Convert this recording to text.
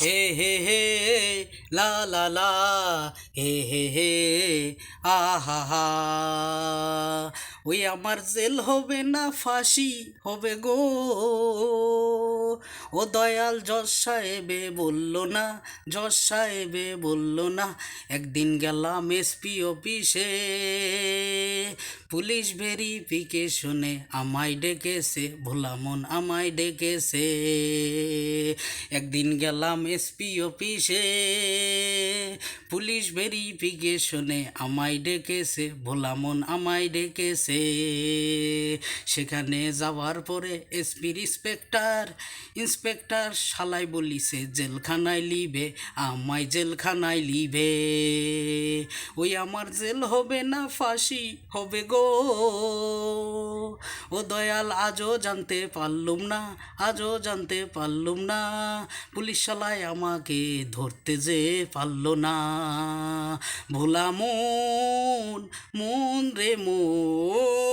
হে হে হে লা লা লা হে হে হে আহা হা ওই আমার জেল হবে না ফাঁসি হবে গো ও দয়াল জজ সাহেবে বলল না, জজ সাহেবে বলল না। একদিন গেলাম এসপি অফিসে, পুলিশ ভেরিফিকেশনে আমায় ডেকেছে, ভোলা মন আমায় ডেকেছে। একদিন গেলাম এসপি অফিসে, পুলিশ ভেরিফিকেশনে আমায় ডেকেছে, ভোলা মন আমায় ডেকেছে। সেখানে যাওয়ার পরে এসপির ইন্সপেক্টর শালাই বলিছে জেলখানায় লিবে, আমায় জেলখানায় লিবে। ওই আমার জেল হবে না ফাঁসি হবে গো ও দয়াল আজও জানতে পারলুম না, আজও জানতে পারলুম না। পুলিশ শালায় আমাকে ধরতে যে পারল না। ভোলা মন, মন রে মন।